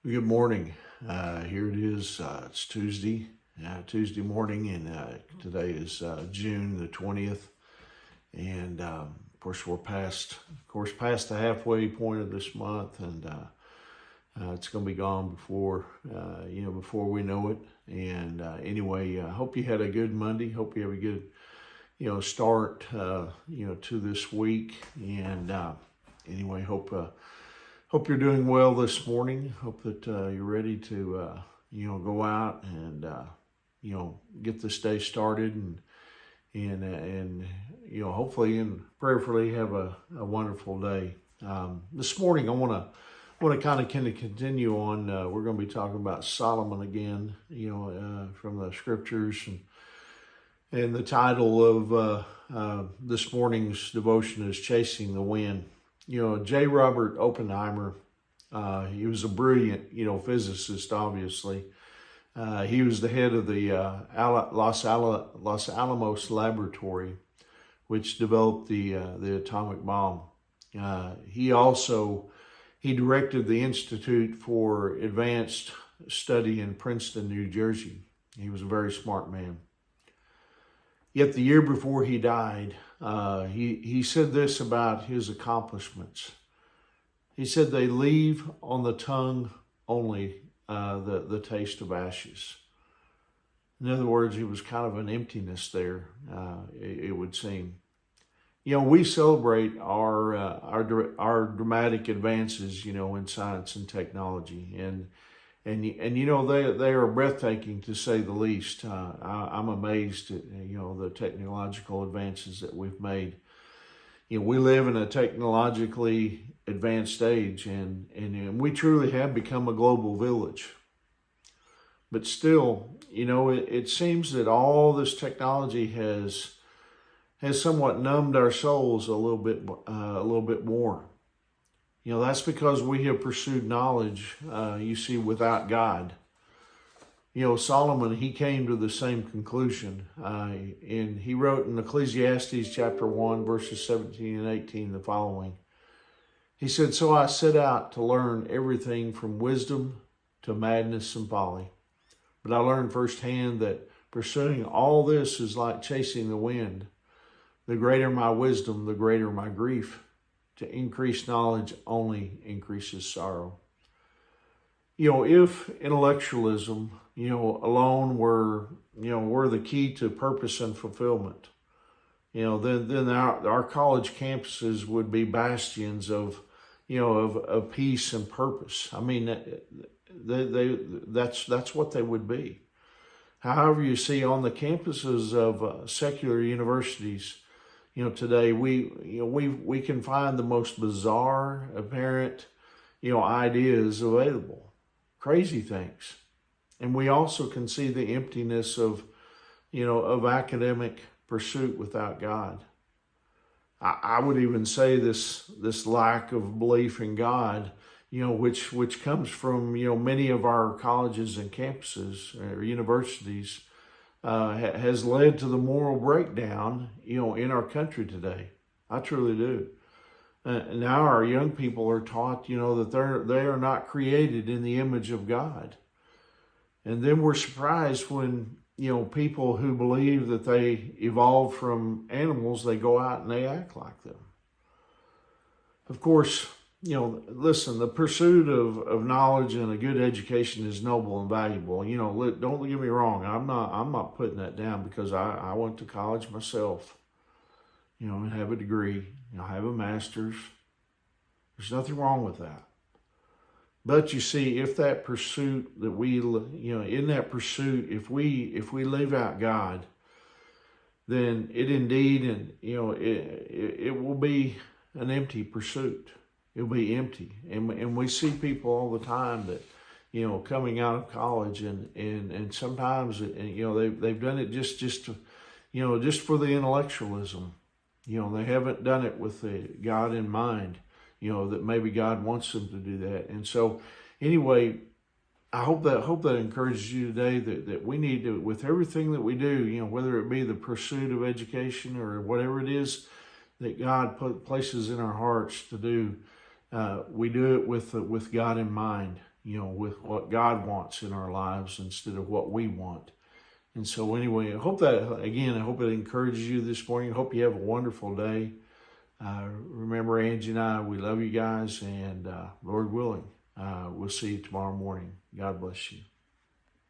Good morning. Here it is. It's Tuesday morning, and today is June the 20th. And of course, we're past the halfway point of this month, and it's going to be gone before we know it. And anyway, I hope you had a good Monday. Hope you have a good, start, to this week. And anyway, hope you're doing well this morning. Hope that you're ready to, go out and, get this day started and hopefully and prayerfully have a wonderful day. This morning, I want to kind of continue on. We're going to be talking about Solomon again, from the scriptures, and the title of this morning's devotion is Chasing the Wind. J. Robert Oppenheimer, he was a brilliant, physicist, obviously. He was the head of the Los Alamos Laboratory, which developed the atomic bomb. He directed the Institute for Advanced Study in Princeton, New Jersey. He was a very smart man. Yet the year before he died, he said this about his accomplishments. He said, "They leave on the tongue only the taste of ashes." In other words, he was kind of an emptiness there, it would seem. We celebrate our dramatic advances, in science and technology, and they are breathtaking, to say the least. I'm amazed at the technological advances that we've made. We live in a technologically advanced age, and we truly have become a global village. But still, it seems that all this technology has somewhat numbed our souls a little bit more. That's because we have pursued knowledge, without God. Solomon, he came to the same conclusion. And he wrote in Ecclesiastes chapter 1, verses 17 and 18, the following. He said, "So I set out to learn everything from wisdom to madness and folly. But I learned firsthand that pursuing all this is like chasing the wind. The greater my wisdom, the greater my grief. To increase knowledge only increases sorrow." If intellectualism, alone were the key to purpose and fulfillment, then our college campuses would be bastions of peace and purpose. I mean, that's what they would be. However, you see, on the campuses of secular universities, today we can find the most bizarre, apparent, ideas available, crazy things, and we also can see the emptiness of academic pursuit without God. I would even say this lack of belief in God, which comes from many of our colleges and campuses or universities. Has led to the moral breakdown, in our country today. I truly do. Now our young people are taught, that they are not created in the image of God. And then we're surprised when, people who believe that they evolved from animals, they go out and they act like them. Of course, listen, the pursuit of knowledge and a good education is noble and valuable. Don't get me wrong. I'm not putting that down, because I went to college myself, and have a degree. I have a master's. There's nothing wrong with that. But you see, if that pursuit if we leave out God, then it indeed, and it will be an empty pursuit. It'll be empty. And we see people all the time that, coming out of college and sometimes, they've done it just for the intellectualism. They haven't done it with the God in mind, that maybe God wants them to do that. And so anyway, I hope that encourages you today that we need to, with everything that we do, whether it be the pursuit of education or whatever it is that God places in our hearts to do, we do it with God in mind. with what God wants in our lives instead of what we want. And so anyway, I hope it encourages you this morning. I hope you have a wonderful day. Remember, Angie and I, we love you guys, and Lord willing, we'll see you tomorrow morning. God bless you.